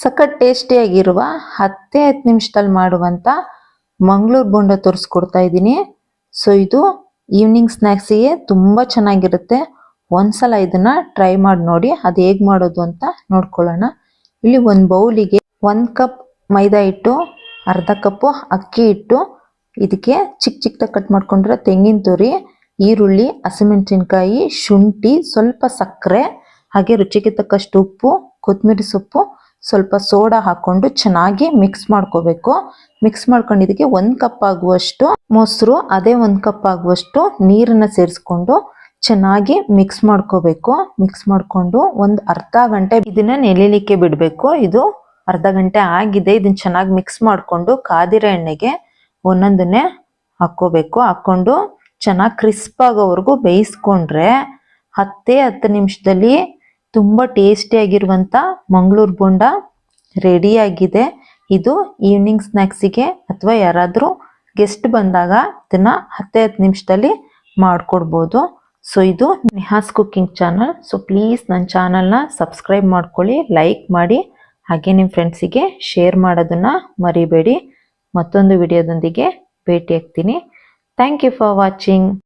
ಸಖತ್ ಟೇಸ್ಟಿಯಾಗಿರುವ 10 ನಿಮಿಷದಲ್ಲಿ ಮಾಡುವಂಥ ಮಂಗಳೂರು ಬೋಂಡ ತೋರಿಸ್ಕೊಡ್ತಾ ಇದ್ದೀನಿ. ಸೊ ಇದು ಈವ್ನಿಂಗ್ ಸ್ನ್ಯಾಕ್ಸಿಗೆ ತುಂಬ ಚೆನ್ನಾಗಿರುತ್ತೆ. ಒಂದ್ಸಲ ಇದನ್ನ ಟ್ರೈ ಮಾಡಿ ನೋಡಿ, ಅದು ಹೇಗೆ ಮಾಡೋದು ಅಂತ ನೋಡ್ಕೊಳ್ಳೋಣ. ಇಲ್ಲಿ ಒಂದು ಬೌಲಿಗೆ 1 ಕಪ್ ಮೈದಾ ಹಿಟ್ಟು, ಅರ್ಧ ಕಪ್ಪು ಅಕ್ಕಿ ಹಿಟ್ಟು, ಇದಕ್ಕೆ ಚಿಕ್ಕ ಚಿಕ್ಕದಾಗಿ ಕಟ್ ಮಾಡ್ಕೊಂಡ್ರೆ ತೆಂಗಿನ ತುರಿ, ಈರುಳ್ಳಿ, ಹಸಿಮೆಣಸಿನ್ಕಾಯಿ, ಶುಂಠಿ, ಸ್ವಲ್ಪ ಸಕ್ಕರೆ, ಹಾಗೆ ರುಚಿಗೆ ತಕ್ಕಷ್ಟು ಉಪ್ಪು, ಕೊತ್ತಂಬರಿ ಸೊಪ್ಪು, ಸ್ವಲ್ಪ ಸೋಡಾ ಹಾಕೊಂಡು ಚೆನ್ನಾಗಿ ಮಿಕ್ಸ್ ಮಾಡ್ಕೋಬೇಕು. ಮಿಕ್ಸ್ ಮಾಡ್ಕೊಂಡು ಇದಕ್ಕೆ 1 ಕಪ್ ಆಗುವಷ್ಟು ಮೊಸರು, ಅದೇ 1 ಕಪ್ ಆಗುವಷ್ಟು ನೀರನ್ನ ಸೇರಿಸ್ಕೊಂಡು ಚೆನ್ನಾಗಿ ಮಿಕ್ಸ್ ಮಾಡ್ಕೋಬೇಕು. ಮಿಕ್ಸ್ ಮಾಡ್ಕೊಂಡು ಒಂದು ಅರ್ಧ ಗಂಟೆ ಇದನ್ನ ನೆನೆಲಿಕ್ಕೆ ಬಿಡಬೇಕು. ಇದು ಅರ್ಧ ಗಂಟೆ ಆಗಿದೆ. ಇದನ್ನ ಚೆನ್ನಾಗಿ ಮಿಕ್ಸ್ ಮಾಡ್ಕೊಂಡು ಕಾದಿರೋ ಎಣ್ಣೆಗೆ ಒಂದೊಂದನ್ನೇ ಹಾಕ್ಕೋಬೇಕು. ಹಾಕ್ಕೊಂಡು ಚೆನ್ನಾಗಿ ಕ್ರಿಸ್ಪ್ ಆಗೋವರೆಗೂ ಬೇಯಿಸ್ಕೊಂಡ್ರೆ 10 ನಿಮಿಷದಲ್ಲಿ ತುಂಬ ಟೇಸ್ಟಿಯಾಗಿರುವಂಥ ಮಂಗಳೂರು ಬೋಂಡ ರೆಡಿಯಾಗಿದೆ. ಇದು ಈವ್ನಿಂಗ್ ಸ್ನ್ಯಾಕ್ಸಿಗೆ ಅಥವಾ ಯಾರಾದರೂ ಗೆಸ್ಟ್ ಬಂದಾಗ ಇದನ್ನು 10 ನಿಮಿಷದಲ್ಲಿ ಮಾಡಿಕೊಡ್ಬೋದು. ಸೊ ಇದು ನೇಹಾಸ್ ಕುಕಿಂಗ್ ಚಾನಲ್. ಸೊ ಪ್ಲೀಸ್ ನನ್ನ ಚಾನಲ್ನ ಸಬ್ಸ್ಕ್ರೈಬ್ ಮಾಡ್ಕೊಳ್ಳಿ, ಲೈಕ್ ಮಾಡಿ, ಹಾಗೆ ನಿಮ್ಮ ಫ್ರೆಂಡ್ಸಿಗೆ ಶೇರ್ ಮಾಡೋದನ್ನು ಮರಿಬೇಡಿ. ಮತ್ತೊಂದು ವಿಡಿಯೋದೊಂದಿಗೆ ಭೇಟಿ ಆಗ್ತೀನಿ. Thank you for watching.